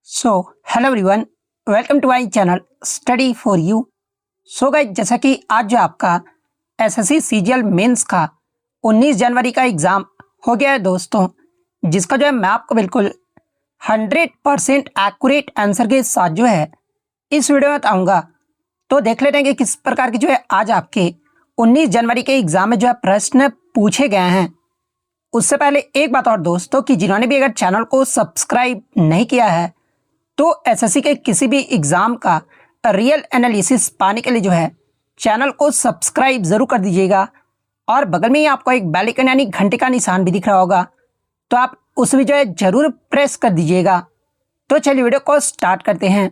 So hello everyone, welcome to my channel study for you. So guys, जैसा कि आज जो आपका एसएससी सीजीएल मेंस का 19 जनवरी का एग्ज़ाम हो गया है दोस्तों, जिसका जो है मैं आपको बिल्कुल 100% एक्यूरेट आंसर के साथ जो है इस वीडियो में बताऊँगा। तो देख लेते हैं कि किस प्रकार की जो है आज आपके 19 जनवरी के एग्ज़ाम में जो है प्रश्न पूछे गए हैं। उससे पहले एक बात और दोस्तों, कि जिन्होंने भी अगर चैनल को सब्सक्राइब नहीं किया है तो एसएससी के किसी भी एग्ज़ाम का रियल एनालिसिस पाने के लिए जो है चैनल को सब्सक्राइब ज़रूर कर दीजिएगा। और बगल में ही आपको एक बेल आइकन यानी घंटे का निशान भी दिख रहा होगा, तो आप उस भी जो है ज़रूर प्रेस कर दीजिएगा। तो चलिए वीडियो को स्टार्ट करते हैं।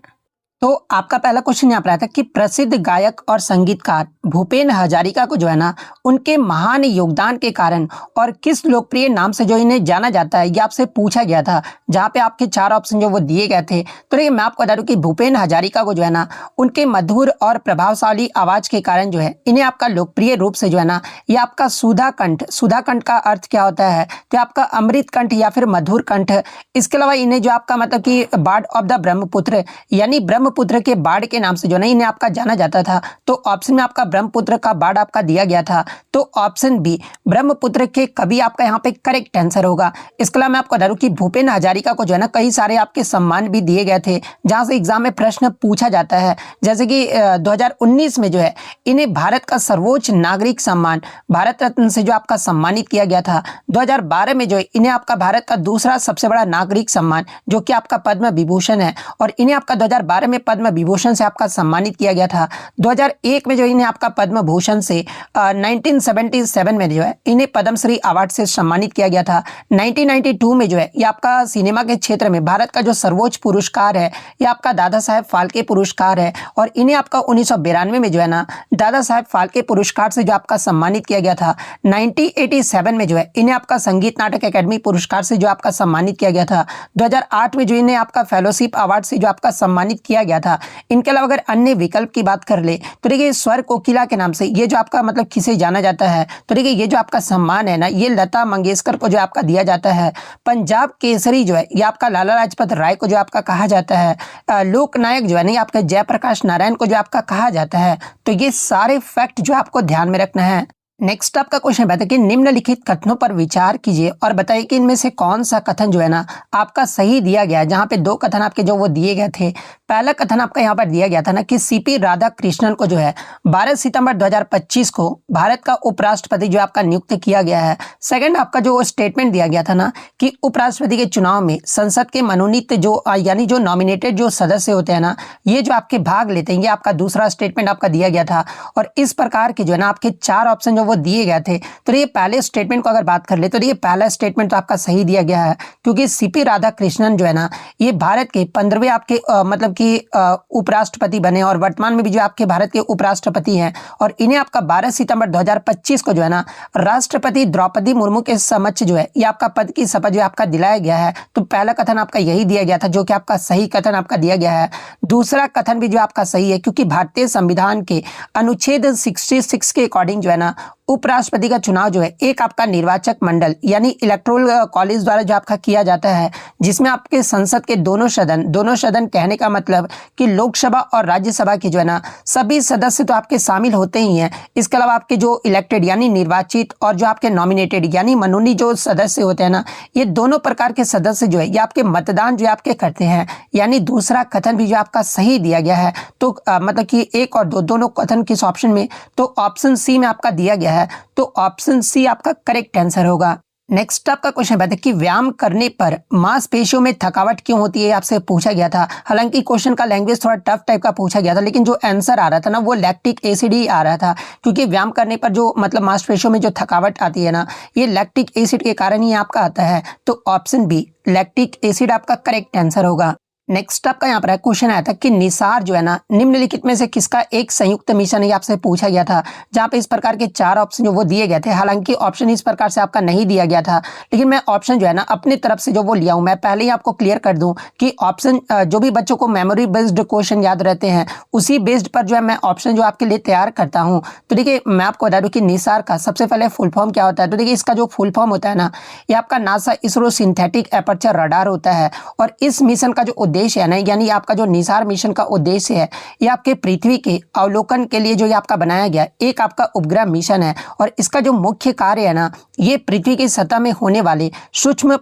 तो आपका पहला क्वेश्चन यहाँ पर आया था कि प्रसिद्ध गायक और संगीतकार भूपेन हजारिका को जो है ना उनके महान योगदान के कारण और किस लोकप्रिय नाम से जो इन्हें जाना जाता है, ये आपसे पूछा गया था। जहाँ पे आपके चार ऑप्शन जो वो दिए गए थे। तो देखिए मैं आपको बता दूं कि भूपेन हजारिका को जो है ना उनके मधुर और प्रभावशाली आवाज़ के कारण जो है इन्हें आपका लोकप्रिय रूप से जो है ना ये आपका सुधा कंठ का अर्थ क्या होता है, तो आपका अमृत कंठ या फिर मधुर कंठ। इसके अलावा इन्हें जो आपका मतलब कि बार्ड ऑफ द ब्रह्मपुत्र यानी ब्रह्मपुत्र के बाढ़ के नाम से जो है इन्हें आपका जाना जाता था। तो ऑप्शन में आपका ब्रह्मपुत्र का बाढ़ आपका दिया गया था, तो ऑप्शन बी ब्रह्मपुत्र के कवि आपका यहाँ पे करेक्ट आंसर होगा। इसके अलावा मैं आपको बता दूं कि भूपेन हजारिका को जो है ना कई सारे आपके सम्मान भी दिए गए थे जहां से एग्जाम में प्रश्न पूछा जाता है। जैसे कि 2019 में जो है इन्हें भारत का सर्वोच्च नागरिक सम्मान भारत रत्न से जो आपका सम्मानित किया गया था। 2012 में जो है इन्हें आपका भारत का दूसरा सबसे बड़ा नागरिक सम्मान जो कि आपका पद्म विभूषण है, और इन्हें आपका 2012 में पद्म विभूषण से आपका सम्मानित किया गया था। 2001 में जो इन्हें आपका पद्म भूषण से 1977 में जो है इन्हें पद्मश्री अवार्ड से सम्मानित किया गया था। 1992 में जो है ये आपका सिनेमा के क्षेत्र में भारत का जो सर्वोच्च पुरस्कार है ये आपका दादा साहेब फाल्के पुरस्कार है, और इन्हें आपका 1992 में जो है ना दादा साहेब फाल्के पुरस्कार से जो आपका सम्मानित किया गया था। 1987 में जो है इन्हें आपका संगीत नाटक अकेडमी पुरस्कार से जो आपका सम्मानित किया गया था। 2008 में जो इन्हें आपका फेलोशिप अवार्ड से जो आपका सम्मानित किया गया था। इनके अलावा अगर अन्य विकल्प की बात कर ले तो देखिए स्वर कोकिला के नाम से ये जो आपका मतलब किसे जाना जाता है, तो देखिए ये जो आपका सम्मान है ना ये लता मंगेशकर को जो आपका दिया जाता है। पंजाब केसरी जो है ये आपका लाला लाजपत राय को जो आपका कहा जाता है। लोकनायक जो है नहीं आपका जयप्रकाश नारायण को जो आपका कहा जाता है। तो ये सारे फैक्ट जो आपको ध्यान में रखना है। नेक्स्ट आपका क्वेश्चन बताए कि निम्नलिखित कथनों पर विचार कीजिए और बताइए कि इनमें से कौन सा कथन जो है ना आपका सही दिया गया है। जहां पे दो कथन आपके जो वो दिए गए थे। पहला कथन आपका यहाँ पर दिया गया था ना कि सीपी राधाकृष्णन को जो है 12 सितंबर 2025 को भारत का उपराष्ट्रपति जो आपका नियुक्त किया गया है। सेकंड आपका जो स्टेटमेंट दिया गया था ना कि उपराष्ट्रपति के चुनाव में संसद के मनोनीत जो यानी जो नॉमिनेटेड जो सदस्य होते हैं ना ये जो आपके भाग लेते हैं, ये आपका दूसरा स्टेटमेंट आपका दिया गया था। और इस प्रकार के जो है ना आपके चार ऑप्शन जो वो दिए गए थे। तो ये पहले स्टेटमेंट को अगर बात कर ले तो ये पहला स्टेटमेंट तो आपका सही दिया गया है, क्योंकि सीपी राधाकृष्णन जो है ना ये भारत के 15वें आपके मतलब कि उपराष्ट्रपति बने और वर्तमान में भी जो आपके भारत के उपराष्ट्रपति हैं। और इन्हें आपका 12 सितंबर 2025 को जो है ना राष्ट्रपति द्रौपदी मुर्मू के समक्ष जो है ये आपका पद की शपथ जो आपका दिलाया गया है। तो पहला कथन आपका यही दिया गया था जो कि आपका सही कथन आपका दिया गया है। दूसरा कथन भी जो आपका सही है, क्योंकि भारतीय संविधान के अनुच्छेद 66 के अकॉर्डिंग जो है ना उपराष्ट्रपति का चुनाव जो है एक आपका निर्वाचक मंडल यानी इलेक्टोरल कॉलेज द्वारा जो आपका किया जाता है, जिसमें आपके संसद के दोनों सदन कहने का मतलब कि लोकसभा और राज्यसभा के जो है ना सभी सदस्य तो आपके शामिल होते ही हैं। इसके अलावा आपके जो इलेक्टेड यानी निर्वाचित और जो आपके नॉमिनेटेड यानी मनोनीत जो सदस्य होते हैं ना ये दोनों प्रकार के सदस्य जो है ये आपके मतदान जो आपके करते हैं। यानी दूसरा कथन भी जो आपका सही दिया गया है। तो मतलब कि एक और दो दोनों कथन किस ऑप्शन में, तो ऑप्शन सी में आपका दिया गया है। तो ऑप्शन सी आपका करेक्ट आंसर होगा। नेक्स्ट आपका क्वेश्चन बताए कि व्यायाम करने पर मांसपेशियों में थकावट क्यों होती है, आपसे पूछा गया था। हालांकि क्वेश्चन का लैंग्वेज थोड़ा टफ टाइप का पूछा गया था, लेकिन जो आंसर आ रहा था ना वो लैक्टिक एसिड ही आ रहा था, क्योंकि व्यायाम करने पर जो मतलब मांसपेशियों में जो थकावट आती है ना ये लैक्टिक एसिड के कारण ही आपका आता है। तो ऑप्शन बी लैक्टिक एसिड आपका करेक्ट आंसर होगा। नेक्स्ट आपका यहाँ पर क्वेश्चन आया था कि निसार जो है ना निम्नलिखित में से किसका एक संयुक्त मिशन है, आपसे पूछा गया था। जहाँ पे इस प्रकार के चार ऑप्शन जो वो दिए गए थे। हालांकि ऑप्शन इस प्रकार से आपका नहीं दिया गया था, लेकिन मैं ऑप्शन जो है ना अपनी तरफ से जो वो लिया हूँ। मैं पहले ही आपको क्लियर कर दूं कि ऑप्शन जो भी बच्चों को मेमोरी बेस्ड क्वेश्चन याद रहते हैं उसी बेस्ड पर जो है मैं ऑप्शन जो आपके लिए तैयार करता हूँ। तो देखिए मैं आपको बता दूं कि निसार का सबसे पहले फुल फॉर्म क्या होता है। तो देखिए इसका जो फुल फॉर्म होता है ना ये आपका NASA ISRO synthetic aperture radar होता है। और इस मिशन का जो उद्देश्य है ना, यानी आपका जो निसार मिशन का उद्देश्य है, ये आपके पृथ्वी के अवलोकन के लिए जो ये आपका बनाया गया एक आपका उपग्रह मिशन है। और इसका जो मुख्य कार्य है ना, ये पृथ्वी की सतह में होने वाले सूक्ष्म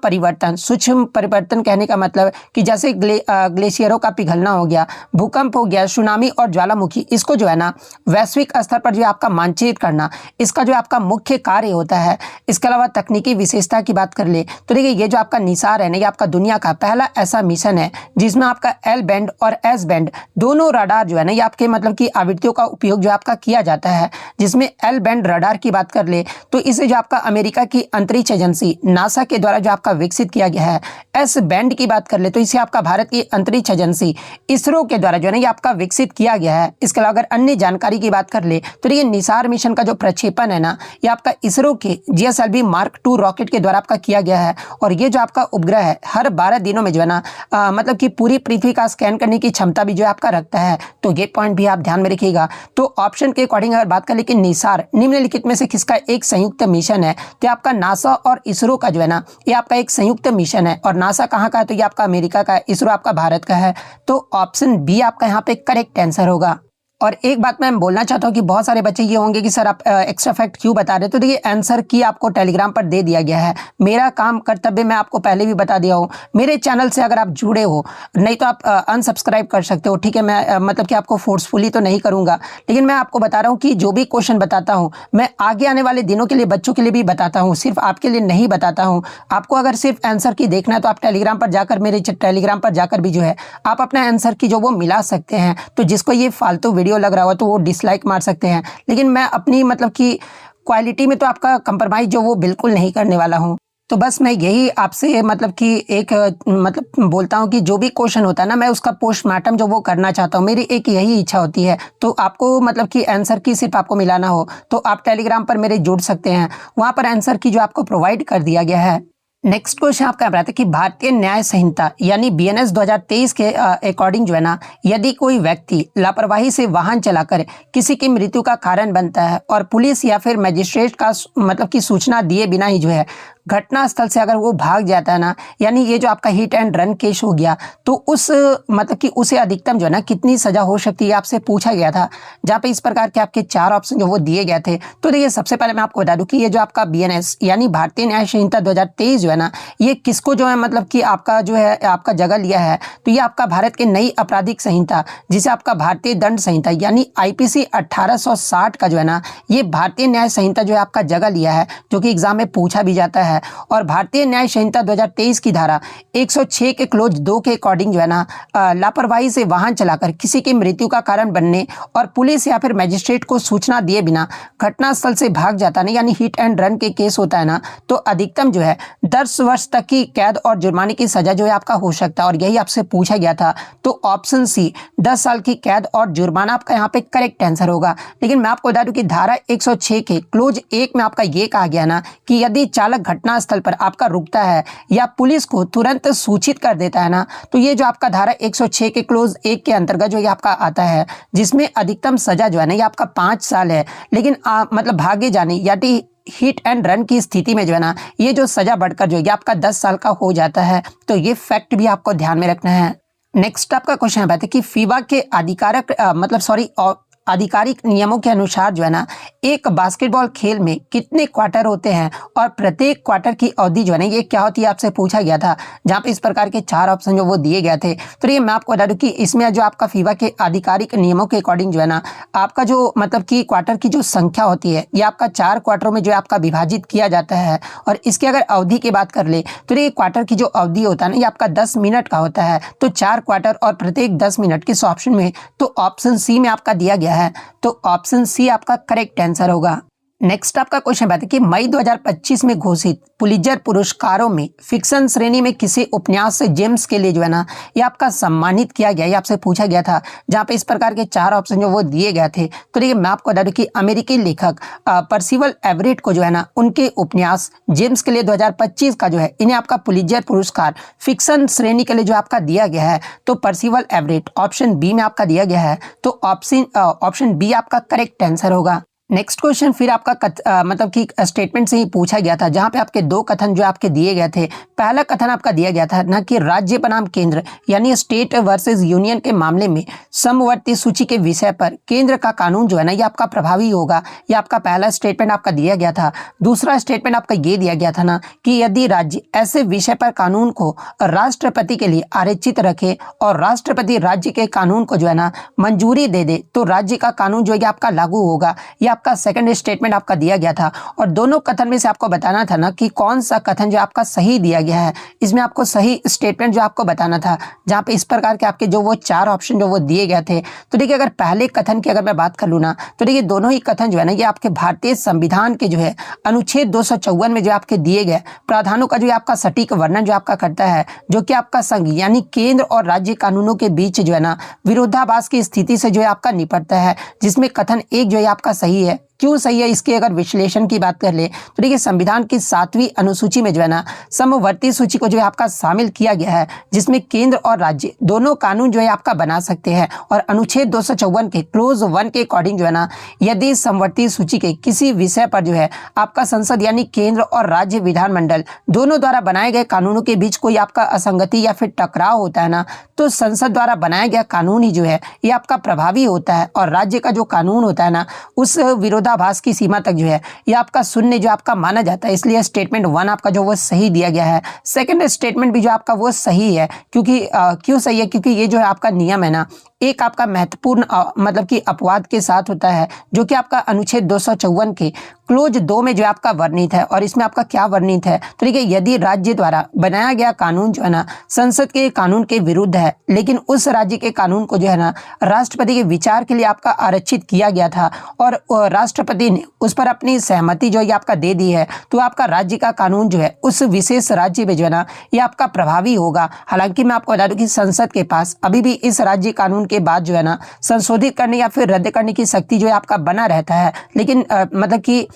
परिवर्तन कहने का मतलब कि जैसे ग्लेशियरों का पिघलना हो गया, भूकंप हो गया, सुनामी और ज्वालामुखी, इसको जो है ना वैश्विक स्तर पर जो आपका मानचित्रित करना, इसका जो आपका मुख्य कार्य होता है। इसके अलावा तकनीकी विशेषता की बात कर ले तो देखिए, ये जो आपका निसार है ना, ये आपका दुनिया का पहला ऐसा मिशन है जिसमें आपका एल बैंड और एस बैंड दोनों रडार जो है ना, ये आपके मतलब कि आवृत्तियों का उपयोग जो आपका किया जाता है। जिसमें एल बैंड रडार की बात कर ले तो इसे जो आपका अमेरिका की अंतरिक्ष एजेंसी नासा के द्वारा जो आपका विकसित किया गया है। एस बैंड की बात कर ले तो इसे आपका भारत की अंतरिक्ष एजेंसी इसरो के द्वारा जो है ना, ये आपका विकसित किया गया है। इसके अलावा अगर अन्य जानकारी की बात कर ले तो ये निसार मिशन का जो प्रक्षेपण है ना, ये आपका इसरो के GSLV Mark 2 रॉकेट के द्वारा आपका किया गया है। और ये जो आपका उपग्रह है हर 12 दिनों में जो है ना मतलब कि पूरी पृथ्वी का स्कैन करने की क्षमता भी जो है आपका रखता है। तो ये पॉइंट भी आप ध्यान में रखिएगा। तो ऑप्शन के अकॉर्डिंग अगर बात कर ले कि निसार निम्नलिखित में से किसका एक संयुक्त मिशन है, तो आपका नासा और इसरो का जो है ना, ये आपका एक संयुक्त मिशन है। और नासा कहाँ का है, तो ये आपका अमेरिका का है, इसरो आपका भारत का है। तो ऑप्शन बी आपका यहाँ पे करेक्ट आंसर होगा। और एक बात मैं बोलना चाहता हूँ कि बहुत सारे बच्चे ये होंगे कि सर आप एक्स्ट्रा फैक्ट क्यों बता रहे हैं। तो देखिए, आंसर की आपको टेलीग्राम पर दे दिया गया है। मेरा काम कर्तव्य मैं आपको पहले भी बता दिया हूँ। मेरे चैनल से अगर आप जुड़े हो, नहीं तो आप अनसब्सक्राइब कर सकते हो, ठीक है। मैं मतलब कि आपको फोर्सफुली तो नहीं करूँगा, लेकिन मैं आपको बता रहा हूँ कि जो भी क्वेश्चन बताता हूँ मैं आगे आने वाले दिनों के लिए बच्चों के लिए भी बताता हूँ, सिर्फ आपके लिए नहीं बताता हूँ। आपको अगर सिर्फ आंसर की देखना है तो आप टेलीग्राम पर जाकर, मेरे टेलीग्राम पर जाकर भी जो है आप अपना आंसर की जो वो मिला सकते हैं। तो जिसको ये फालतू वीडियो लग रहा हो तो वो डिसलाइक मार सकते हैं, लेकिन मैं अपनी मतलब कि क्वालिटी में तो आपका कंप्रोमाइज जो वो बिल्कुल नहीं करने वाला हूं। तो बस मैं यही आपसे मतलब कि एक मतलब बोलता हूं कि जो भी क्वेश्चन होता है ना, मैं उसका पोस्टमार्टम जो वो करना चाहता हूं, मेरी एक यही इच्छा होती है। तो आपको मतलब कि आंसर की सिर्फ आपको मिलाना हो तो आप टेलीग्राम पर मेरे जुड़ सकते हैं, वहां पर आंसर की जो आपको प्रोवाइड कर दिया गया है। नेक्स्ट क्वेश्चन आपका बताते हैं कि भारतीय न्याय संहिता यानी BNS 2023 के अकॉर्डिंग जो है ना, यदि कोई व्यक्ति लापरवाही से वाहन चलाकर किसी की मृत्यु का कारण बनता है और पुलिस या फिर मजिस्ट्रेट का मतलब की सूचना दिए बिना ही जो है घटना स्थल से अगर वो भाग जाता है ना, यानी ये जो आपका हिट एंड रन केस हो गया, तो उस मतलब कि उसे अधिकतम जो है ना कितनी सजा हो सकती है आपसे पूछा गया था। जहाँ पे इस प्रकार के आपके 4 ऑप्शन जो वो दिए गए थे। तो देखिए, सबसे पहले मैं आपको बता दूं कि ये जो आपका BNS यानी भारतीय न्याय संहिता 2023 जो है ना, ये किसको जो है मतलब कि आपका जो है आपका जगह लिया है। तो ये आपका भारत की नई आपराधिक संहिता, जिसे आपका भारतीय दंड संहिता यानी IPC 1860 का जो है ना, ये भारतीय न्याय संहिता जो है आपका जगह लिया है, जो कि एग्जाम में पूछा भी जाता है। और भारतीय न्याय संहिता 2023 की धारा 106 के क्लोज 2 के अकॉर्डिंग जो है ना, लापरवाही से वाहन चलाकर किसी की मृत्यु का कारण बनने और पुलिस या फिर मजिस्ट्रेट को सूचना दिए बिना घटनास्थल से भाग जाता है, यानी हिट एंड रन के केस होता है ना, तो अधिकतम जो है 10 वर्ष तक की कैद और जुर्माने की सजा जो है आपका हो सकता है। और यही आपसे पूछा गया था। तो ऑप्शन सी 10 साल की कैद और जुर्माना आपका यहाँ पे करेक्ट आंसर होगा। लेकिन मैं आपको बता दूं कि धारा 106 के क्लोज 1 में आपका ये कहा गया ना कि यदि चालक घटनास्थल पर आपका रुकता है या पुलिस को तुरंत सूचित कर देता है ना, तो ये जो आपका धारा 106 के क्लोज 1 के अंतर्गत जो ये आपका आता है, जिसमें अधिकतम सजा जो है ना, ये आपका 5 साल है। लेकिन मतलब भागे जाने यानी हिट एंड रन की स्थिति में जो है ना, ये जो सजा बढ़कर जो है आपका 10 साल का हो जाता है। तो ये फैक्ट भी आपको ध्यान में रखना है। नेक्स्ट आपका क्वेश्चन है कि फीबा के आधिकारिक नियमों के अनुसार जो है ना, एक बास्केटबॉल खेल में कितने क्वार्टर होते हैं और प्रत्येक क्वार्टर की अवधि जो है ना, ये क्या होती है आपसे पूछा गया था। जहाँ पे इस प्रकार के 4 ऑप्शन जो वो दिए गए थे। तो ये मैं आपको बता दूं कि इसमें जो आपका फीबा के आधिकारिक नियमों के अकॉर्डिंग जो है ना, आपका जो मतलब कि क्वार्टर की जो संख्या होती है, ये आपका 4 क्वार्टरों में जो आपका विभाजित किया जाता है। और इसकी अगर अवधि की बात कर ले तो ये क्वार्टर की जो अवधि होता है ना, ये आपका 10 मिनट का होता है। तो 4 क्वार्टर और प्रत्येक 10 मिनट किस ऑप्शन में, तो ऑप्शन सी में आपका दिया गया है। तो ऑप्शन सी आपका करेक्ट आंसर होगा। नेक्स्ट आपका क्वेश्चन बात है कि मई 2025 में घोषित पुलित्जर पुरस्कारों में फिक्शन श्रेणी में किसी उपन्यास से जेम्स के लिए जो है ना, ये आपका सम्मानित किया गया, ये आपसे पूछा गया था। जहाँ पे इस प्रकार के 4 ऑप्शन जो वो दिए गए थे। तो देखिए, मैं आपको बता दूं कि अमेरिकी लेखक पर्सिवल एवरेट को जो है ना, उनके उपन्यास जेम्स के लिए 2025 का जो है, इन्हें आपका पुलित्जर पुरस्कार फिक्शन श्रेणी के लिए जो आपका दिया गया है। तो पर्सिवल एवरेट ऑप्शन बी में आपका दिया गया है। तो ऑप्शन बी आपका करेक्ट आंसर होगा। नेक्स्ट क्वेश्चन फिर आपका मतलब कि स्टेटमेंट से ही पूछा गया था, जहां पे आपके दो कथन जो आपके दिए गए थे। पहला कथन आपका दिया गया था ना कि राज्य बनाम केंद्र यानी स्टेट वर्सेस यूनियन के मामले में समवर्ती सूची के विषय पर केंद्र का कानून जो है ना ये आपका प्रभावी होगा। ये आपका पहला स्टेटमेंट आपका दिया गया था। दूसरा स्टेटमेंट आपका ये दिया गया था ना कि यदि राज्य ऐसे विषय पर कानून को राष्ट्रपति के लिए आरक्षित रखे और राष्ट्रपति राज्य के कानून को जो है ना मंजूरी दे दे तो राज्य का कानून जो है आपका लागू होगा। ये आपका सेकंड स्टेटमेंट आपका दिया गया था। और दोनों कथन में से आपको बताना था ना कि कौन सा कथन जो आपका सही दिया गया है। इसमें आपको सही स्टेटमेंट जो आपको बताना था, जहां पे इस प्रकार के आपके जो वो चार ऑप्शन जो वो दिए गए थे। तो देखिए अगर पहले कथन की अगर मैं बात कर लूँ ना तो देखिए दोनों ही कथन जो है ना ये आपके भारतीय संविधान के जो है अनुच्छेद 254 में जो आपके दिए गए प्रावधानों का जो आपका सटीक वर्णन जो आपका करता है, जो कि आपका संघ यानी केंद्र और राज्य कानूनों के बीच जो है ना विरोधाभास की स्थिति से जो है आपका निपटता है। जिसमें कथन एक जो है आपका सही है। क्यों सही है इसके अगर विश्लेषण की बात कर ले तो देखिए संविधान की 7वीं अनुसूची में जो है ना समवर्ती सूची को जो है आपका शामिल किया गया है, जिसमें केंद्र और राज्य दोनों कानून जो है आपका बना सकते हैं। और अनुच्छेद 254 के क्लोज 1 के अकॉर्डिंग जो है ना यदि समवर्ती सूची के किसी विषय पर जो है आपका संसद यानी केंद्र और राज्य विधानमंडल दोनों द्वारा बनाए गए कानूनों के बीच कोई आपका असंगति या फिर टकराव होता है ना, तो संसद द्वारा बनाया गया कानून ही जो है ये आपका प्रभावी होता है और राज्य का जो कानून होता है ना उस विरोधाभास की सीमा तक जो है ये आपका शून्य जो आपका माना जाता है। इसलिए स्टेटमेंट 1 आपका जो वो सही दिया गया है। सेकंड स्टेटमेंट भी जो आपका वो सही है। क्योंकि क्यों सही है? क्योंकि ये जो है आपका नियम है ना एक आपका महत्वपूर्ण मतलब कि अपवाद के साथ होता है, जो कि आपका अनुच्छेद 254 के क्लोज 2 में जो आपका वर्णित है। और इसमें आपका क्या वर्णित है तो देखिए यदि राज्य द्वारा बनाया गया कानून जो है ना संसद के कानून के विरुद्ध है, लेकिन उस राज्य के कानून को जो है ना राष्ट्रपति के विचार के लिए आपका आरक्षित किया गया था और राष्ट्रपति ने उस पर अपनी सहमति जो है आपका दे दी है, तो आपका राज्य का कानून जो है उस विशेष राज्य में जो है ना ये आपका प्रभावी होगा। हालांकि मैं आपको बता दूं कि संसद के पास अभी भी इस राज्य कानून के बाद जो है ना संशोधित करने या फिर रद्द करने की शक्ति जो है आपका बना रहता है। लेकिन मतलब कि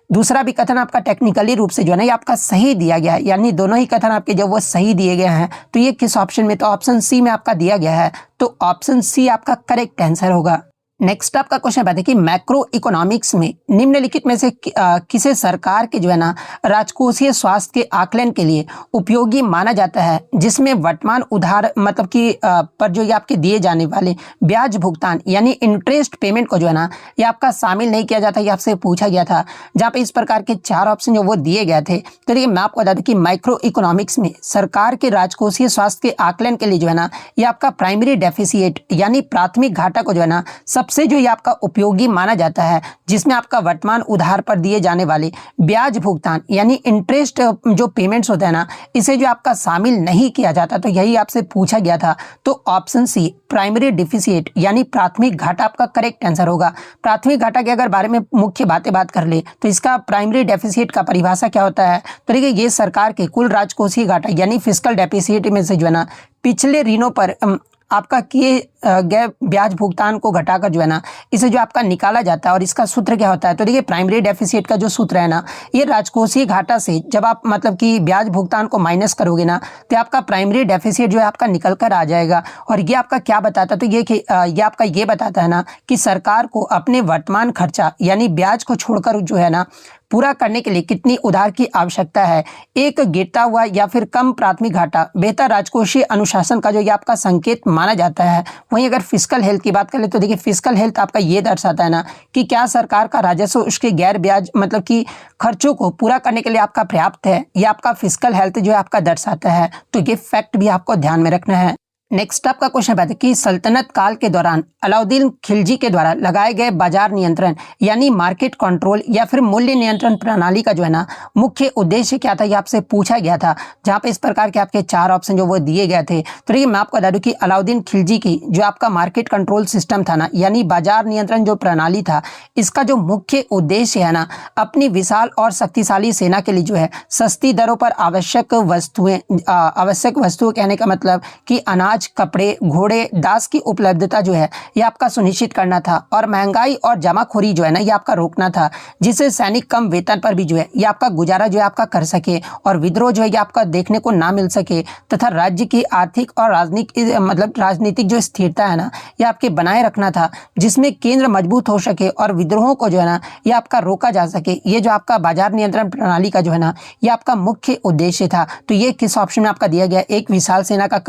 दूसरा भी कथन आपका टेक्निकली रूप से जो है ना ये आपका सही दिया गया है, यानी दोनों ही कथन आपके जो वो सही दिए गए हैं। तो ये किस ऑप्शन में? तो ऑप्शन सी में आपका दिया गया है। तो ऑप्शन सी आपका करेक्ट आंसर होगा। नेक्स्ट आपका क्वेश्चन बताए कि मैक्रो इकोनॉमिक्स में निम्नलिखित में से किसे सरकार के जो है ना राजकोषीय स्वास्थ्य के आकलन के लिए उपयोगी माना जाता है, जिसमें वर्तमान उधार मतलब कि पर जो ये आपके दिए जाने वाले ब्याज भुगतान यानी इंटरेस्ट पेमेंट को जो है ना ये आपका शामिल नहीं किया जाता। ये आपसे पूछा गया था, जहाँ पे इस प्रकार के 4 ऑप्शन जो वो दिए गए थे। तो देखिए मैं आपको बता दूं कि माइक्रो इकोनॉमिक्स में सरकार के राजकोषीय स्वास्थ्य के आकलन के लिए जो है ना ये आपका प्राइमरी डेफिसिट यानी प्राथमिक घाटा को जो है ना से जो ये आपका उपयोगी माना जाता है, जिसमें आपका वर्तमान उधार पर दिए जाने वाले ब्याज भुगतान यानी इंटरेस्ट जो पेमेंट्स होते हैं ना इसे जो आपका शामिल नहीं किया जाता। तो यही आपसे पूछा गया था। तो ऑप्शन सी प्राइमरी डिफिसिट यानी प्राथमिक घाटा आपका करेक्ट आंसर होगा। प्राथमिक घाटा के अगर बारे में मुख्य बात कर ले तो इसका प्राइमरी डेफिसिट का परिभाषा क्या होता है? तो देखिए ये सरकार के कुल राजकोषीय घाटा यानी फिस्कल डेफिसिट में से जो है ना पिछले ऋणों पर आपका किए गए ब्याज भुगतान को घटाकर जो है ना इसे जो आपका निकाला जाता है। और इसका सूत्र क्या होता है? तो देखिए प्राइमरी डेफिसिट का जो सूत्र है ना ये राजकोषीय घाटा से जब आप मतलब कि ब्याज भुगतान को माइनस करोगे ना तो आपका प्राइमरी डेफिसिट जो है आपका निकल कर आ जाएगा। और ये आपका क्या बताता है? तो ये आपका ये बताता है ना कि सरकार को अपने वर्तमान खर्चा यानी ब्याज को छोड़कर जो है ना पूरा करने के लिए कितनी उधार की आवश्यकता है। एक गिरता हुआ या फिर कम प्राथमिक घाटा बेहतर राजकोषीय अनुशासन का जो ये आपका संकेत माना जाता है। वहीं अगर फिस्कल हेल्थ की बात करें तो देखिए फिस्कल हेल्थ आपका ये दर्शाता है ना कि क्या सरकार का राजस्व उसके गैर ब्याज मतलब कि खर्चों को पूरा करने के लिए आपका पर्याप्त है। ये आपका फिस्कल हेल्थ जो है आपका दर्शाता है। तो ये फैक्ट भी आपको ध्यान में रखना है। नेक्स्ट आपका क्वेश्चन है कि सल्तनत काल के दौरान अलाउद्दीन खिलजी के द्वारा लगाए गए बाजार नियंत्रण यानी मार्केट कंट्रोल या फिर मूल्य नियंत्रण प्रणाली का जो है ना मुख्य उद्देश्य क्या था? ये आपसे पूछा गया था, जहां पे इस प्रकार के आपके 4 ऑप्शन जो वो दिए गए थे। तो देखिए मैं आपको बता दूं कि अलाउद्दीन खिलजी की जो आपका मार्केट कंट्रोल सिस्टम था ना यानी बाजार नियंत्रण जो प्रणाली था, इसका जो मुख्य उद्देश्य है ना अपनी विशाल और शक्तिशाली सेना के लिए जो है सस्ती दरों पर आवश्यक वस्तुएं कहने का मतलब कि अनाज अनाज, कपड़े, घोड़े, दास की उपलब्धता जो है ये आपका सुनिश्चित करना था और महंगाई और जमाखोरी जो है ना ये आपका रोकना था, जिससे सैनिक कम वेतन पर भी जो है ये आपका गुजारा जो है आपका कर सके और विद्रोह जो है ये आपका देखने को ना मिल सके, तथा राज्य की आर्थिक और राजनीतिक जो स्थिरता है ना ये आपके बनाए रखना था, जिसमें केंद्र मजबूत हो सके और विद्रोहों को जो है ना ये आपका रोका जा सके। ये जो आपका बाजार नियंत्रण प्रणाली का जो है ना ये आपका मुख्य उद्देश्य था। तो ये किस ऑप्शन में आपका दिया गया, एक विशाल सेना का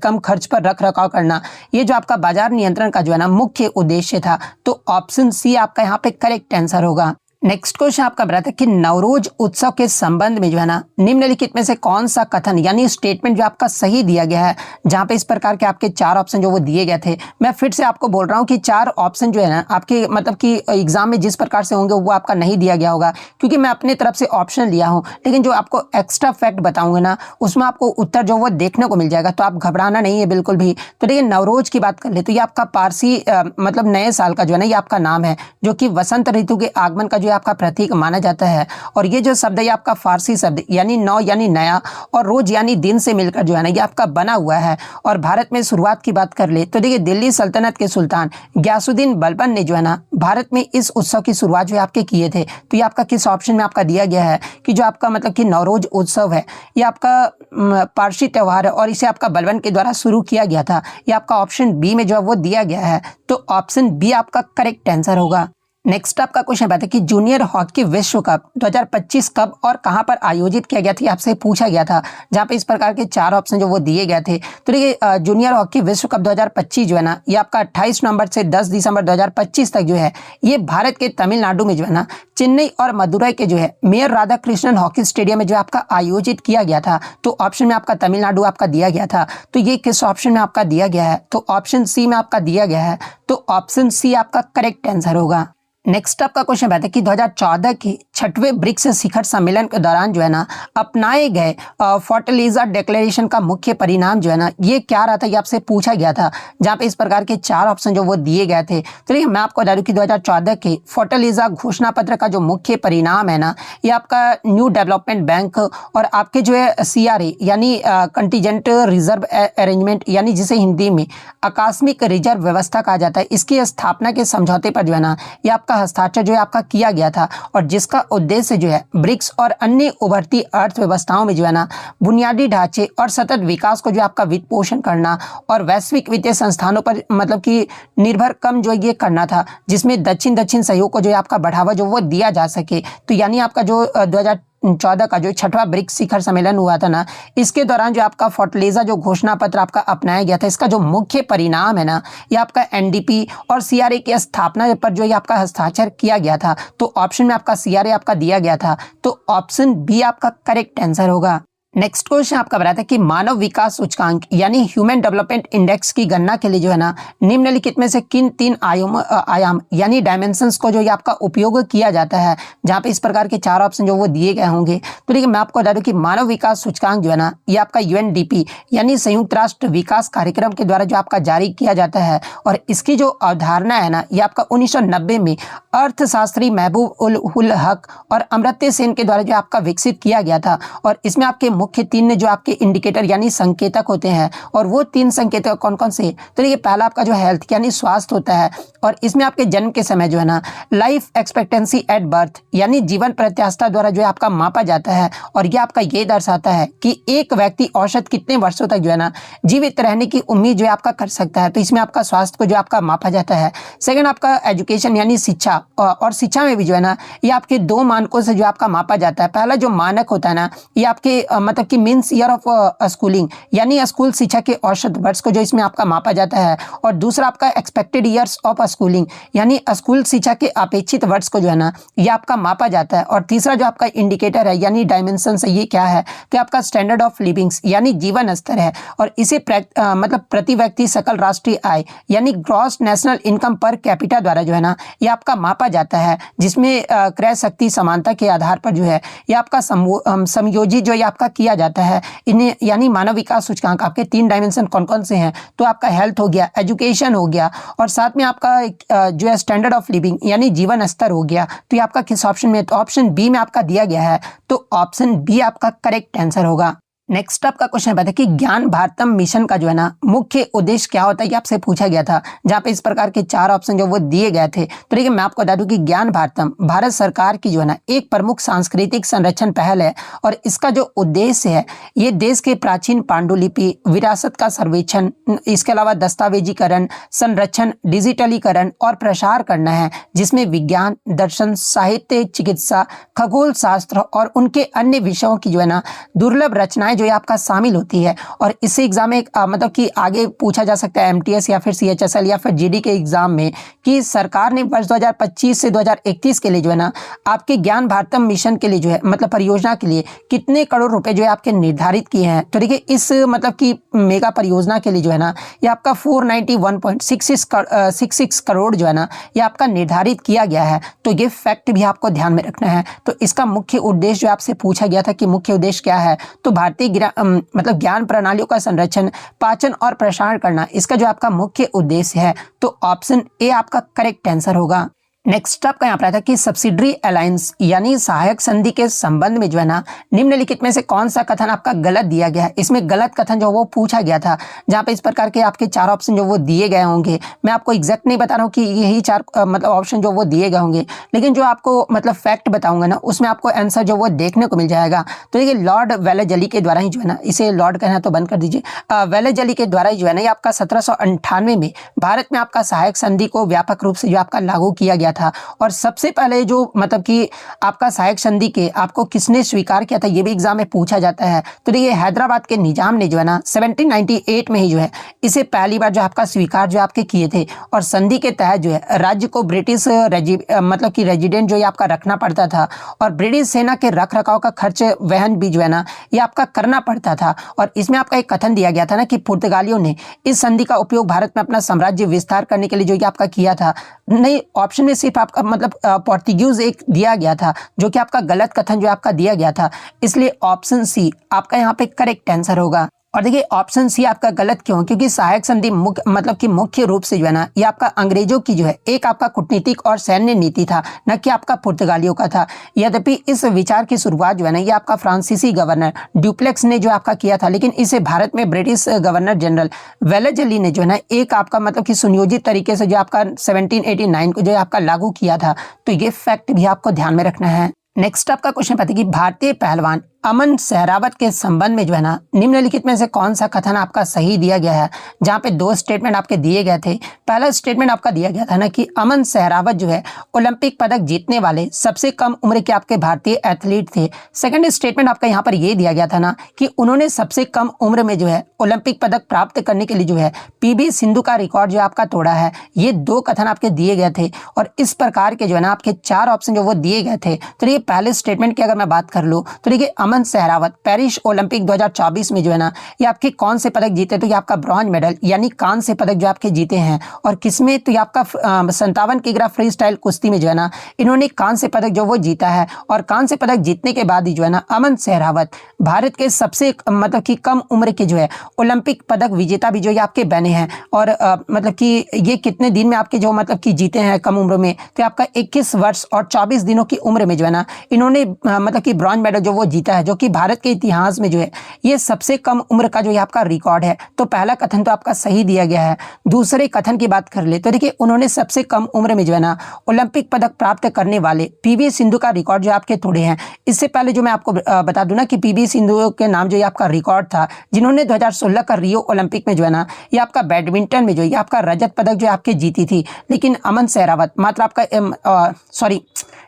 कम खर्च पर रख रखाव करना, ये जो आपका बाजार नियंत्रण का जो है ना मुख्य उद्देश्य था। तो ऑप्शन सी आपका यहाँ पे करेक्ट आंसर होगा। नेक्स्ट क्वेश्चन आपका बताता है कि नवरोज उत्सव के संबंध में जो है ना निम्नलिखित में से कौन सा कथन यानी स्टेटमेंट जो आपका सही दिया गया है, जहां पे इस प्रकार के आपके 4 ऑप्शन जो वो दिए गए थे। मैं फिर से आपको बोल रहा हूं कि 4 ऑप्शन जो है ना आपके कि एग्जाम में जिस प्रकार से होंगे वो आपका नहीं दिया गया होगा, क्योंकि मैं अपने तरफ से ऑप्शन लिया हूँ, लेकिन जो आपको एक्स्ट्रा फैक्ट बताऊंगा ना उसमें आपको उत्तर जो वो देखने को मिल जाएगा, तो आप घबराना नहीं है बिल्कुल भी। तो देखिए नवरोज की बात कर ले तो ये आपका पारसी नए साल का जो है ना ये आपका नाम है, जो कि वसंत ऋतु के आगमन का जो आपका प्रतीक माना जाता है। और ये जो शब्द है ये आपका फारसी शब्द यानी नौ यानी नया और रोज यानी दिन से मिलकर जो है ना ये आपका बना हुआ है। और भारत में शुरुआत की बात कर ले तो देखिए दिल्ली सल्तनत के सुल्तान गयासुद्दीन बलबन ने जो है ना भारत में इस उत्सव की शुरुआत जो आपके किए थे। तो ये आपका किस ऑप्शन में आपका दिया गया है कि जो आपका कि नवरोज उत्सव है ये आपका पारसी त्यौहार है और इसे आपका बलबन के द्वारा शुरू किया गया था। ये आपका ऑप्शन बी में जो है वो दिया गया है। तो ऑप्शन बी आपका करेक्ट आंसर होगा। नेक्स्ट आपका क्वेश्चन बात है कि जूनियर हॉकी विश्व कप 2025 कब और कहां पर आयोजित किया गया था, आपसे पूछा गया था, जहां पे इस प्रकार के 4 ऑप्शन जो वो दिए गए थे। तो देखिए जूनियर हॉकी विश्व कप 2025 जो है ना ये आपका 28 नवंबर से 10 दिसंबर 2025 तक जो है ये भारत के तमिलनाडु में जो है ना चेन्नई और मदुरई के जो है मेयर राधाकृष्णन हॉकी स्टेडियम में जो आपका आयोजित किया गया था। तो ऑप्शन में आपका तमिलनाडु आपका दिया गया था। तो ये किस ऑप्शन में आपका दिया गया है, तो ऑप्शन सी में आपका दिया गया है। तो ऑप्शन सी आपका करेक्ट आंसर होगा। नेक्स्ट आपका क्वेश्चन आता है कि 2014 के 6वें ब्रिक्स शिखर सम्मेलन के दौरान जो है ना अपनाए गए फोर्टलीजा डिक्लेरेशन का मुख्य परिणाम जो है ना ये क्या रहा था, ये आपसे पूछा गया था, जहां पे इस प्रकार के 4 ऑप्शन जो वो दिए गए थे। तो देखिए मैं आपको बता दूं कि 2014 के फोर्टलीजा घोषणा पत्र का जो मुख्य परिणाम है ना ये आपका न्यू डेवलपमेंट बैंक और आपके जो है CRA यानी कंटीजेंट रिजर्व अरेंजमेंट यानी जिसे हिंदी में आकस्मिक रिजर्व व्यवस्था कहा जाता है, इसकी स्थापना के समझौते पर जो है ना ये आपका हस्ताक्षर जो है आपका किया गया था। और जिसका उद्देश्य जो है ब्रिक्स और अन्य उभरती अर्थव्यवस्थाओं में जो है ना बुनियादी ढांचे और सतत विकास को जो आपका वित्त पोषण करना और वैश्विक वित्तीय संस्थानों पर कि निर्भर कम जो ये करना था, जिसमें दक्षिण सहयोग को जो है आपका बढ़ावा जो वो दिया जा सके। तो यानी आपका जो 2014 का जो 6वां ब्रिक्स शिखर सम्मेलन हुआ था ना इसके दौरान जो आपका फोर्टलीजा जो घोषणा पत्र आपका अपनाया गया था, इसका जो मुख्य परिणाम है ना ये आपका NDP और CRA की स्थापना पर जो ये आपका हस्ताक्षर किया गया था। तो ऑप्शन में आपका CRA आपका दिया गया था। तो ऑप्शन बी आपका करेक्ट आंसर होगा। नेक्स्ट क्वेश्चन आपका बताता है कि मानव विकास सूचकांक यानी ह्यूमन डेवलपमेंट इंडेक्स की गणना के लिए जो है ना निम्नलिखित में से किन 3 आयाम यानी डायमेंशंस को जो ये आपका उपयोग किया जाता है, जहां पे इस प्रकार के 4 ऑप्शन जो वो दिए गए होंगे। तो देखिए मैं आपको बता दूं कि मानव विकास सूचकांक जो है ना ये आपका UNDP यानी संयुक्त राष्ट्र विकास कार्यक्रम के द्वारा जो आपका जारी किया जाता है। और इसकी जो अवधारणा है ना ये आपका 1990 में अर्थशास्त्री महबूब उल हक और अमर्त्य सेन के द्वारा जो आपका विकसित किया गया था। और इसमें आपके मुख्य 3 जो आपके इंडिकेटर यानी संकेतक होते हैं, और वो 3 संकेतक कौन कौन से, तो ये पहला आपका जो हेल्थ यानी स्वास्थ्य होता है, और इसमें आपके जन्म के समय जो है ना लाइफ एक्सपेक्टेंसी एट बर्थ यानी जीवन प्रत्याशा द्वारा जो है आपका मापा जाता है। और ये आपका ये दर्शाता है कि एक व्यक्ति औसत कितने वर्षों तक जो है ना जीवित रहने की उम्मीद जो है आपका कर सकता है। तो इसमें आपका स्वास्थ्य को जो आपका मापा जाता है। सेकंड आपका एजुकेशन यानी शिक्षा, और शिक्षा में भी जो है ना ये आपके 2 मानकों से जो आपका मापा जाता है। पहला जो मानक होता है ना ये आपके कि मीन्स ईयर ऑफ स्कूलिंग यानी स्कूल शिक्षा के औसत वर्ष को जो इसमें आपका मापा जाता है। और दूसरा आपका एक्सपेक्टेड ईयर्स ऑफ स्कूलिंग यानी स्कूल शिक्षा के अपेक्षित वर्ष को जो है ना ये आपका मापा जाता है। और तीसरा जो आपका इंडिकेटर है यानी डायमेंशन से ये क्या है, तो आपका स्टैंडर्ड ऑफ लिविंग्स यानी जीवन स्तर है। और इसे प्रति व्यक्ति सकल राष्ट्रीय आय यानी gross national income per capita द्वारा जो है ना ये आपका मापा जाता है, जिसमें क्रय शक्ति समानता के आधार पर जो है ये आपका समयोजित जो ये आपका किया जाता है। इन्हें यानी मानव विकास सूचकांक आपके 3 डायमेंशन कौन कौन से हैं, तो आपका हेल्थ हो गया, एजुकेशन हो गया, और साथ में आपका जो है स्टैंडर्ड ऑफ लिविंग यानी जीवन स्तर हो गया। तो ये आपका किस ऑप्शन में, तो ऑप्शन बी में आपका दिया गया है। तो ऑप्शन बी आपका करेक्ट आंसर होगा। नेक्स्ट आपका क्वेश्चन है कि ज्ञान भारतम मिशन का जो है ना मुख्य उद्देश्य क्या होता है, ये आपसे पूछा गया था, जहाँ पे इस प्रकार के 4 ऑप्शन जो वो दिए गए थे। तो देखिए मैं आपको बता दूं कि ज्ञान भारतम भारत सरकार की जो है ना एक प्रमुख सांस्कृतिक संरक्षण पहल है और इसका जो उद्देश्य है ये देश के प्राचीन पांडुलिपि, विरासत का सर्वेक्षण, इसके अलावा दस्तावेजीकरण, संरक्षण, डिजिटलीकरण और प्रसार करना है, जिसमें विज्ञान, दर्शन, साहित्य, चिकित्सा, खगोल शास्त्र और उनके अन्य विषयों की जो है ना दुर्लभ रचनाएं जो ये आपका शामिल होती है। और इससे एग्जाम में मतलब कि आगे पूछा जा सकता है एमटीएस या फिर सीएचएसएल या फिर जीडी के एग्जाम में कि सरकार ने वर्ष 2025 से 2031 के लिए जो है ना आपके ज्ञान भारतम मिशन के लिए जो है मतलब परियोजना के लिए कितने करोड़ रुपए जो है आपके निर्धारित किए हैं। तो देखिए इस मतलब कि मेगा परियोजना के लिए जो है ना ये आपका 491.66 करोड़ जो है ना ये आपका निर्धारित किया गया है। तो ये फैक्ट भी आपको ध्यान में रखना है। तो इसका मुख्य उद्देश्य जो आपसे पूछा गया था कि मुख्य उद्देश्य क्या है, तो भारतीय मतलब ज्ञान प्रणालियों का संरक्षण, पाचन और प्रसारण करना, इसका जो आपका मुख्य उद्देश्य है। तो ऑप्शन ए आपका करेक्ट आंसर होगा। नेक्स्ट आपका यहाँ पर आता है कि सब्सिडरी अलायंस यानी सहायक संधि के संबंध में जो है ना निम्नलिखित में से कौन सा कथन आपका गलत दिया गया है। इसमें गलत कथन जो वो पूछा गया था, जहाँ पे इस प्रकार के आपके 4 ऑप्शन जो वो दिए गए होंगे। मैं आपको एग्जैक्ट नहीं बता रहा हूँ कि यही 4 मतलब ऑप्शन जो वो दिए गए होंगे, लेकिन जो आपको मतलब फैक्ट बताऊंगा ना उसमें आपको आंसर जो वो देखने को मिल जाएगा। तो ये लॉर्ड वेलेजली के द्वारा ही जो है ना, इसे लॉर्ड कहना तो बंद कर दीजिए, वेलेजली के द्वारा ही जो है ना ये आपका 1798 में भारत में आपका सहायक संधि को व्यापक रूप से जो आपका लागू किया गया था। और सबसे पहले जो मतलब कि आपका सहायक संधि के आपको किसने स्वीकार किया था, ये भी एग्जाम में पूछा जाता है। तो देखिए हैदराबाद के निजाम ने जो है ना 1798 में ही जो है इसे पहली बार जो आपका स्वीकार जो आपके किए थे। और संधि के तहत जो है राज्य को ब्रिटिश मतलब कि रेजिडेंट जो ये आपका रखना पड़ता था और ब्रिटिश सेना के रख रखाव का खर्च वहन भी जो है ना ये आपका करना पड़ता था। और इसमें आपका एक कथन दिया गया था ना कि पुर्तगालियों ने इस संधि का उपयोग भारत में अपना साम्राज्य विस्तार करने के लिए जो ये आपका किया था। नहीं, ऑप्शन में सिर्फ आपका मतलब पोर्तुगीज एक दिया गया था, जो कि आपका गलत कथन जो आपका दिया गया था। इसलिए ऑप्शन सी आपका यहाँ पे करेक्ट आंसर होगा। और देखिए ऑप्शन सी आपका गलत क्यों, क्योंकि सहायक संधि मतलब कि मुख्य रूप से जो है ना ये आपका अंग्रेजों की जो है एक आपका कूटनीतिक और सैन्य नीति था, न कि आपका पुर्तगालियों का था। यद्यपि इस विचार की शुरुआत जो है ना ये आपका फ्रांसीसी गवर्नर ड्यूप्लेक्स ने जो आपका किया था, लेकिन इसे भारत में ब्रिटिश गवर्नर जनरल वेलेजली ने जो है ना एक आपका मतलब कि सुनियोजित तरीके से जो आपका 1789 को जो आपका लागू किया था। तो ये फैक्ट भी आपको ध्यान में रखना है। नेक्स्ट आपका क्वेश्चन पता है कि भारतीय पहलवान अमन सहरावत के संबंध में जो है ना निम्नलिखित में से कौन सा कथन आपका सही दिया गया है, जहां पे 2 स्टेटमेंट आपके दिए गए थे। पहला स्टेटमेंट आपका दिया गया था ना कि अमन सहरावत जो है ओलंपिक पदक जीतने वाले सबसे कम उम्र के आपके भारतीय एथलीट थे। सेकंड स्टेटमेंट आपका यहाँ पर यह दिया गया था ना कि उन्होंने सबसे कम उम्र में जो है ओलंपिक पदक प्राप्त करने के लिए जो है पीवी सिंधु का रिकॉर्ड जो आपका तोड़ा है। ये 2 कथन आपके दिए गए थे और इस प्रकार के जो है ना आपके 4 ऑप्शन जो वो दिए गए थे। तो ये पहले स्टेटमेंट की अगर मैं बात कर लूँ तो देखिए अमन सहरावत पेरिस ओलंपिक 2024 में जो है ना ये आपके कौन से पदक जीते, तो ये आपका ब्रॉन्ज मेडल यानी कांस्य पदक जो आपके जीते हैं। और किसमें, तो ये आपका 57 किग्रा फ्री स्टाइल कुश्ती में जो है ना इन्होंने कांस्य पदक जो वो जीता है। और कांस्य पदक जीतने के बाद ही जो है ना अमन सहरावत भारत के सबसे मतलब कि कम उम्र के जो है ओलंपिक पदक विजेता भी जो ये आपके बने हैं। और मतलब कि ये कितने दिन में आपके जो मतलब कि जीते हैं कम उम्र में, तो आपका 21 वर्ष और 24 दिनों की उम्र में जो है ना इन्होंने मतलब कि ब्रॉन्ज मेडल जो वो जीता है, जो कि भारत के इतिहास में जो है ये सबसे कम उम्र का जो है आपका रिकॉर्ड है। तो पहला कथन तो आपका सही दिया गया है। दूसरे कथन की बात कर ले तो देखिए उन्होंने सबसे कम उम्र में जो है ना ओलंपिक पदक प्राप्त करने वाले पीवी सिंधु का रिकॉर्ड जो आपके तोड़े हैं। इससे पहले जो मैं आपको बता दूं ना कि पीवी सिंधु के नाम जो ये आपका रिकॉर्ड था, जिन्होंने 2016 का रियो ओलंपिक में जो है ना ये आपका बैडमिंटन में जो ये आपका रजत पदक जो आपके जीती थी। लेकिन अमन सहरावत मात्र आपका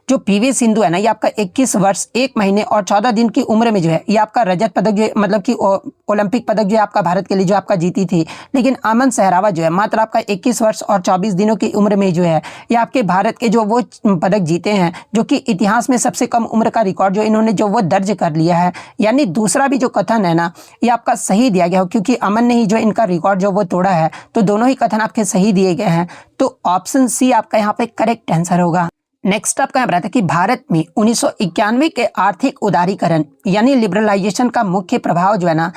जो पीवी सिंधु है ना ये आपका 21 वर्ष 1 महीने और 14 दिन की उम्र में जो है ये आपका रजत पदक जो मतलब कि ओलंपिक पदक जो है आपका भारत के लिए जो आपका जीती थी। लेकिन अमन सहरावत जो है मात्र आपका 21 वर्ष और 24 दिनों की उम्र में जो है ये आपके भारत के जो वो पदक जीते हैं, जो कि इतिहास में सबसे कम उम्र का रिकॉर्ड जो इन्होंने जो वो दर्ज कर लिया है। यानी दूसरा भी जो कथन है ना ये आपका सही दिया गया हो, क्योंकि अमन ने ही जो इनका रिकॉर्ड जो वो तोड़ा है। तो दोनों ही कथन आपके सही दिए गए हैं। तो ऑप्शन सी आपका यहाँ पे करेक्ट आंसर होगा। नेक्स्ट आपका यहाँ रहता है कि भारत में 1991 के आर्थिक उदारीकरण यानी लिबरलाइजेशन का मुख्य प्रभाव जो है ना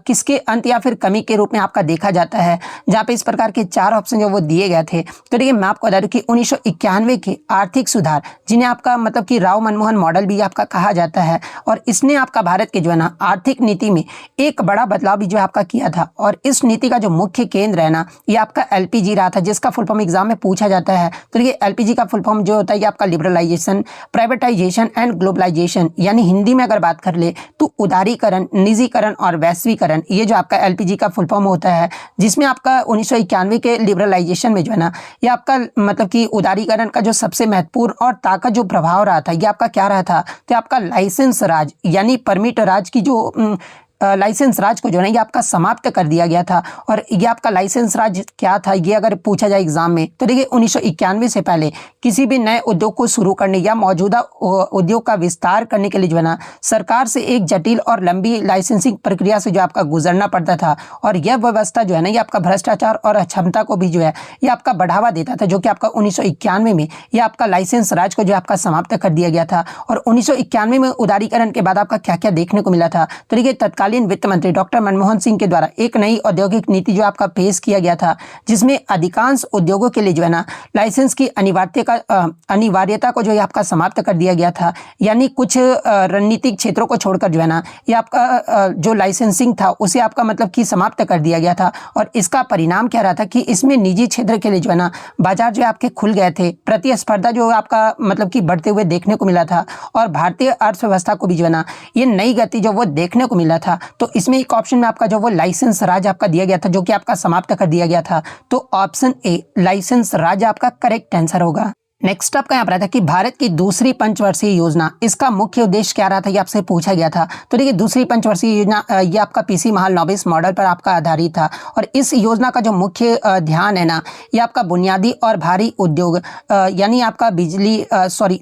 किसके अंत या फिर कमी के रूप में आपका देखा जाता है, जहाँ पे इस प्रकार के 4 ऑप्शन जो वो दिए गए थे। तो देखिए मैं आपको बता दूं कि 1991 के आर्थिक सुधार, जिन्हें आपका मतलब कि राव मनमोहन मॉडल भी आपका कहा जाता है, और इसने आपका भारत के जो है ना आर्थिक नीति में एक बड़ा बदलाव भी जो आपका किया था। और इस नीति का जो मुख्य केंद्र है ना ये आपका एलपीजी रहा था, जिसका फुल फॉर्म एग्जाम में पूछा जाता है। तो देखिए एलपीजी का फुल फॉर्म जो होता है ये आपका लिबरलाइजेशन, प्राइवेटाइजेशन एंड ग्लोबलाइजेशन, यानी हिंदी में अगर बात कर ले तो उदारीकरण, निजीकरण और वैश्वीकरण, ये जो आपका एलपीजी का फुल फॉर्म होता है। जिसमें आपका 1991 के लिबरलाइजेशन में जो है ना ये आपका मतलब कि उदारीकरण का जो सबसे महत्वपूर्ण और ताकत जो प्रभाव रहा था ये आपका क्या रहा था, तो आपका लाइसेंस राज यानी परमिट राज की जो लाइसेंस राज को जो है ये आपका समाप्त कर दिया गया था। और ये आपका लाइसेंस राज क्या था ये अगर पूछा जाए एग्जाम में, तो देखिए 1991 से पहले किसी भी नए उद्योग को शुरू करने या मौजूदा उद्योग का विस्तार करने के लिए जो है ना सरकार से एक जटिल और लंबी लाइसेंसिंग प्रक्रिया से जो आपका गुजरना पड़ता था। और यह व्यवस्था जो है ना ये आपका भ्रष्टाचार और अक्षमता को भी जो है ये आपका बढ़ावा देता था, जो कि आपका 1991 में ये आपका लाइसेंस राज को जो आपका समाप्त कर दिया गया था। और 1991 में उदारीकरण के बाद आपका क्या क्या देखने को मिला था, तो देखिए तत्कालीन वित्त मंत्री डॉक्टर मनमोहन सिंह के द्वारा एक नई औद्योगिक नीति जो आपका पेश किया गया था, जिसमें अधिकांश उद्योगों के लिए जो है ना लाइसेंस की अनिवार्यता को जो है आपका समाप्त कर दिया गया था। यानी कुछ रणनीतिक क्षेत्रों को छोड़कर जो है ना ये आपका जो लाइसेंसिंग था उसे आपका मतलब कि समाप्त कर दिया गया था। और इसका परिणाम क्या रहा था कि इसमें निजी क्षेत्र के लिए जो है ना बाजार जो आपके खुल गए थे, प्रतिस्पर्धा जो आपका मतलब कि बढ़ते हुए देखने को मिला था, और भारतीय अर्थव्यवस्था को भी जो है ना ये नई गति जो वो देखने को मिला था। तो इसमें एक ऑप्शन में आपका जो वो लाइसेंस राज आपका दिया गया था, जो कि आपका समाप्त कर दिया गया था। तो ऑप्शन ए लाइसेंस राज आपका करेक्ट आंसर होगा। नेक्स्ट आपका यहाँ पर था कि भारत की दूसरी पंचवर्षीय योजना, इसका मुख्य उद्देश्य क्या रहा था ये आपसे पूछा गया था। तो देखिए दूसरी पंचवर्षीय योजना ये आपका पीसी महालनोबिस मॉडल पर आपका आधारित था। और इस योजना का जो मुख्य ध्यान है ना ये आपका बुनियादी और भारी उद्योग यानी आपका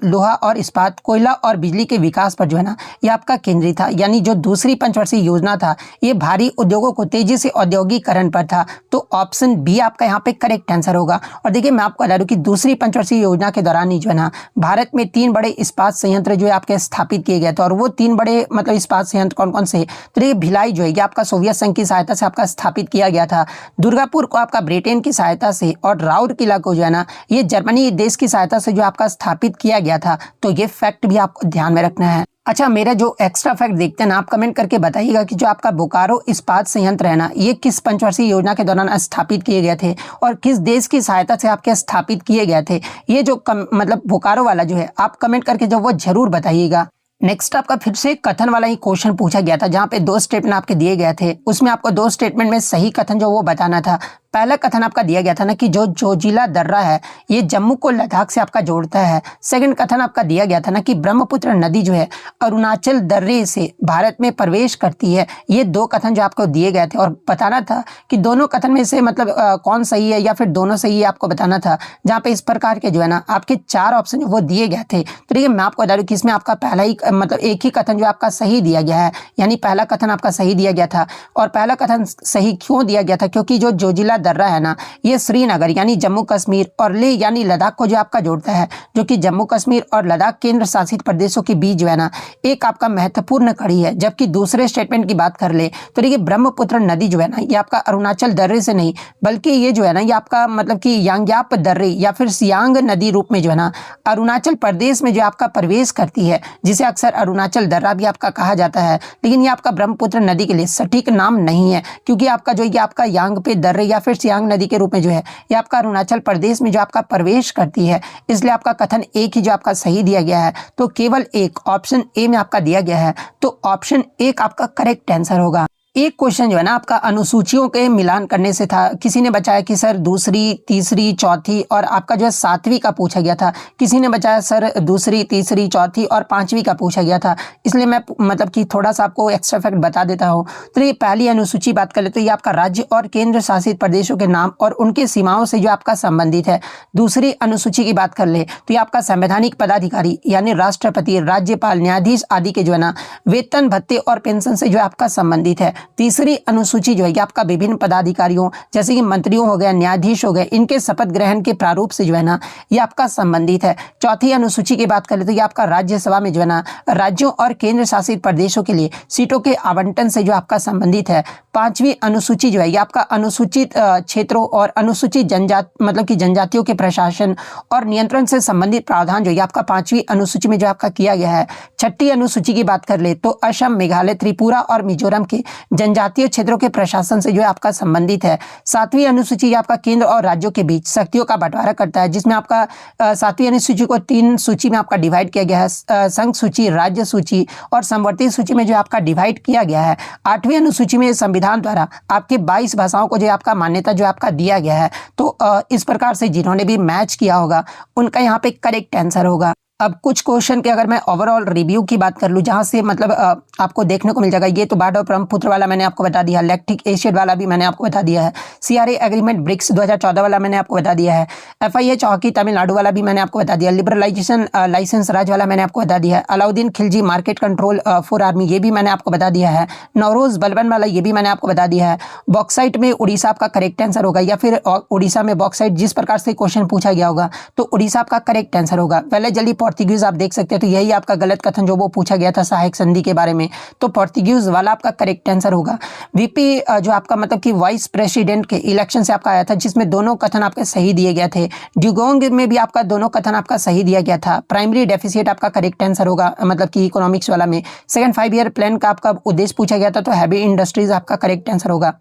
लोहा और इस्पात, कोयला और बिजली के विकास पर जो है ना ये आपका केंद्रित था। यानी जो दूसरी पंचवर्षीय योजना था ये भारी उद्योगों को तेजी से औद्योगिकरण पर था। तो ऑप्शन बी आपका यहाँ पे करेक्ट आंसर होगा। और देखिए मैं आपको बता दूं कि दूसरी पंचवर्षीय योजना के दौरान ही जो है ना भारत में 3 बड़े इस्पात संयंत्र जो है आपके स्थापित किए गए थे। और वो 3 बड़े मतलब इस्पात संयंत्र कौन कौन से, तो ये भिलाई जो है ये आपका सोवियत संघ की सहायता से आपका स्थापित किया गया था, दुर्गापुर को आपका ब्रिटेन की सहायता से, और राउरकेला को जो है ना ये जर्मनी देश की सहायता से जो आपका स्थापित किया गया था। तो ये फैक्ट भी आपको ध्यान में रखना है। अच्छा, मेरा जो एक्स्ट्रा फैक्ट देखते हैं ना आप कमेंट करके बताइएगा कि जो आपका बोकारो इस्पात संयंत्र है ना ये किस पंचवर्षीय योजना के दौरान स्थापित किए गए थे और किस देश की सहायता से आपके स्थापित किए गए थे। ये जो मतलब बोकारो वाला जो है आप कमेंट करके जो वो जरूर बताइएगा। नेक्स्ट आपका फिर से कथन वाला ही क्वेश्चन पूछा गया था, जहाँ पे 2 स्टेटमेंट आपके दिए गए थे, उसमें आपको 2 स्टेटमेंट में सही कथन जो वो बताना था। पहला कथन आपका दिया गया था ना कि जो जोजिला दर्रा है ये जम्मू को लद्दाख से आपका जोड़ता है। सेकंड कथन आपका दिया गया था ना कि ब्रह्मपुत्र नदी जो है अरुणाचल दर्रे से भारत में प्रवेश करती है। ये 2 कथन जो आपको दिए गए थे, और बताना था कि दोनों कथन में से मतलब कौन सही है या फिर दोनों सही है आपको बताना था। जहाँ पे इस प्रकार के जो है ना आपके 4 ऑप्शन वो दिए गए थे। तो देखिए मैं आपको बता दूं कि इसमें आपका पहला ही मतलब एक ही कथन जो आपका सही दिया गया है, यानी पहला कथन आपका सही दिया गया था। और पहला कथन सही क्यों दिया गया था, क्योंकि जो जोजिला दर्रा है ना ये श्रीनगर यानी जम्मू कश्मीर और लेह यानी लद्दाख को जो आपका जोड़ता है, जो कि जम्मू कश्मीर और लद्दाख केंद्र शासित प्रदेशों के बीच जो है ना एक आपका महत्वपूर्ण कड़ी है। जबकि दूसरे स्टेटमेंट की बात कर ले तो देखिए ब्रह्मपुत्र नदी जो है ना ये आपका अरुणाचल दर्रे से नहीं, बल्कि ये जो है ना ये आपका मतलब कि यांग्याप दर्रे या फिर सियांग नदी रूप में जो है ना अरुणाचल प्रदेश में जो आपका प्रवेश करती है, जिसे अक्सर अरुणाचल दर्रा भी आपका कहा जाता है। लेकिन ये आपका ब्रह्मपुत्र नदी के लिए सटीक नाम नहीं है, क्योंकि आपका जो ये आपका यांग पे दर्रे या फिर सियांग नदी के रूप में जो है ये आपका अरुणाचल प्रदेश में जो आपका प्रवेश करती है। इसलिए आपका कथन एक ही जो आपका सही दिया गया है, तो केवल एक ऑप्शन ए में आपका दिया गया है। तो ऑप्शन एक आपका करेक्ट आंसर होगा। एक क्वेश्चन जो है ना आपका अनुसूचियों के मिलान करने से था। किसी ने बचाया कि सर दूसरी, तीसरी, चौथी और आपका जो है 7वीं का पूछा गया था। किसी ने बचाया सर दूसरी, तीसरी, चौथी और 5वीं का पूछा गया था। इसलिए मैं मतलब कि थोड़ा सा आपको एक्स्ट्रा फैक्ट बता देता हूँ। तो ये पहली अनुसूची बात कर ले तो ये आपका राज्य और केंद्र शासित प्रदेशों के नाम और उनके सीमाओं से जो आपका संबंधित है। दूसरी अनुसूची की बात कर ले तो ये आपका संवैधानिक पदाधिकारी यानी राष्ट्रपति, राज्यपाल, न्यायाधीश आदि के जो है ना वेतन, भत्ते और पेंशन से जो आपका संबंधित है। तीसरी अनुसूची जो है ये आपका विभिन्न पदाधिकारियों जैसे कि मंत्रियों हो गए, न्यायाधीश हो गए, इनके शपथ ग्रहण के प्रारूप से जो है ना ये आपका संबंधित है। चौथी अनुसूची की बात करें तो ये आपका राज्यसभा में जो है ना राज्यों और केंद्र शासित प्रदेशों के लिए सीटों के आवंटन से जो आपका संबंधित है। पांचवी अनुसूची जो है ये आपका अनुसूचित क्षेत्रों और अनुसूचित मतलब कि जनजातियों के प्रशासन और नियंत्रण से संबंधित प्रावधान जो ये आपका पांचवी अनुसूची में जो आपका किया गया है। छठी अनुसूची की बात कर ले तो असम, मेघालय, त्रिपुरा और मिजोरम के जनजातीय क्षेत्रों के प्रशासन से जो है आपका संबंधित है। सातवीं अनुसूची आपका केंद्र और राज्यों के बीच शक्तियों का बंटवारा करता है, जिसमें आपका सातवीं अनुसूची को 3 सूची में आपका डिवाइड किया गया है, संघ सूची, राज्य सूची और समवर्ती सूची में जो आपका डिवाइड किया गया है। आठवीं अनुसूची में संविधान द्वारा आपके 22 भाषाओं को जो आपका मान्यता जो आपका दिया गया है। तो इस प्रकार से जिन्होंने भी मैच किया होगा उनका यहाँ पे करेक्ट आंसर होगा। अब कुछ क्वेश्चन के अगर मैं ओवरऑल रिव्यू की बात कर लूँ जहाँ से मतलब आपको देखने को मिल जाएगा। ये तो बाढ़ और ब्रह्मपुत्र वाला मैंने आपको बता दिया, लैक्टिक एसिड वाला भी मैंने आपको बता दिया है, CRA एग्रीमेंट ब्रिक्स 2014 वाला मैंने आपको बता दिया है, FIH हॉकी तमिलनाडु वाला भी मैंने आपको बता दिया, लिबरलाइजेशन लाइसेंस राज वाला मैंने आपको बता दिया है, Alauddin Khilji market control for army ये भी मैंने आपको बता दिया है, नवरोज बलबन वाला ये भी मैंने आपको बता दिया है। बॉक्साइट में उड़ीसा आपका करेक्ट आंसर होगा, या फिर उड़ीसा में बॉक्साइट जिस प्रकार से क्वेश्चन पूछा गया होगा तो उड़ीसा आपका करेक्ट आंसर होगा। वेले जल्दी पोर्तुगीज आप देख सकते हैं, तो यही आपका गलत कथन जो वो पूछा गया था सहायक संधि के बारे में, तो पोर्तुगीज वाला आपका करेक्ट आंसर होगा। VP जो आपका मतलब कि वाइस प्रेसिडेंट के इलेक्शन से आपका आया था जिसमें दोनों कथन आपके सही दिए गए थे। ड्यूगोंग में भी आपका दोनों कथन आपका सही दिया गया था। प्राइमरी डेफिसिट आपका करेक्ट आंसर होगा, मतलब कि इकोनॉमिक्स वाला में। सेकंड 5 ईयर प्लान का आपका उद्देश्य पूछा गया था, तो हैवी इंडस्ट्रीज आपका करेक्ट आंसर होगा।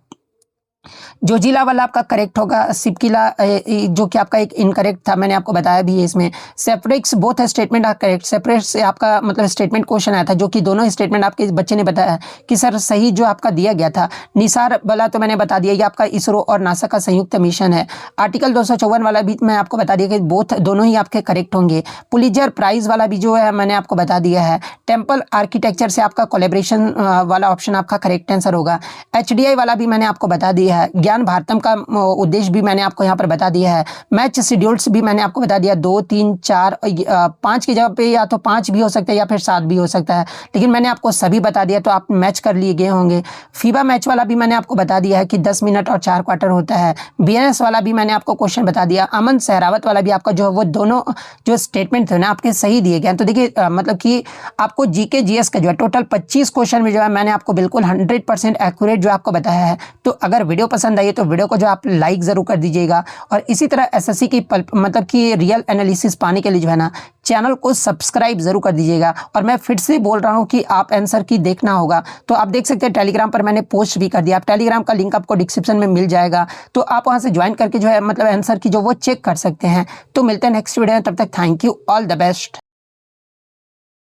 जोजिला वाला आपका करेक्ट होगा। सिपकिला जो कि आपका एक इनकरेक्ट था, मैंने आपको बताया भी है इसमें। सेपरेक्स both statement are correct. Separate से आपका मतलब स्टेटमेंट क्वेश्चन आया था, जो कि दोनों स्टेटमेंट आपके बच्चे ने बताया कि सर सही जो आपका दिया गया था। निसार वाला तो मैंने बता दिया, ये आपका इसरो और नासा का संयुक्त मिशन है। आर्टिकल 254 वाला भी मैं आपको बता दिया कि बोथ दोनों ही आपके करेक्ट होंगे। पुलिजर प्राइज वाला भी जो है मैंने आपको बता दिया है। टेम्पल आर्किटेक्चर से आपका कोलेब्रेशन वाला ऑप्शन आपका करेक्ट आंसर होगा। HDI वाला भी मैंने आपको बता दिया है। ज्ञान भारतम का उद्देश्य भी मैंने आपको यहाँ पर बता दिया है। मैच शेड्यूल्स भी मैंने आपको बता दिया, 2, 3, 4, 5 की जगह पे या तो 5 भी हो सकता है या फिर 7 भी हो सकता है, लेकिन मैंने आपको सभी बता दिया तो आप मैच कर लिए गए होंगे। फीबा मैच वाला भी मैंने आपको बता दिया है कि 10 मिनट और 4 क्वार्टर होता है। BNS वाला भी मैंने आपको क्वेश्चन बता दिया। अमन सहरावत वाला भी आपका जो वो दोनों जो स्टेटमेंट थे ना आपके सही दिए गए। तो देखिए मतलब कि आपको GK GS का जो है टोटल 25 क्वेश्चन में जो है मैंने आपको बिल्कुल 100% एक्यूरेट जो आपको बताया है। तो अगर वीडियो पसंद आई तो वीडियो को जो आप लाइक जरूर कर दीजिएगा, और इसी तरह SSC की मतलब कि रियल एनालिसिस पाने के लिए जो है ना चैनल को सब्सक्राइब जरूर कर दीजिएगा। और मैं फिर से बोल रहा हूं कि आप आंसर की देखना होगा, तो आप देख सकते हैं टेलीग्राम पर मैंने पोस्ट भी कर दिया। आप टेलीग्राम का लिंक आपको डिस्क्रिप्शन में मिल जाएगा, तो आप वहां से ज्वाइन करके जो है मतलब आंसर की जो वो चेक कर सकते हैं। तो मिलते हैं नेक्स्ट वीडियो में, तब तक thank you, all the best.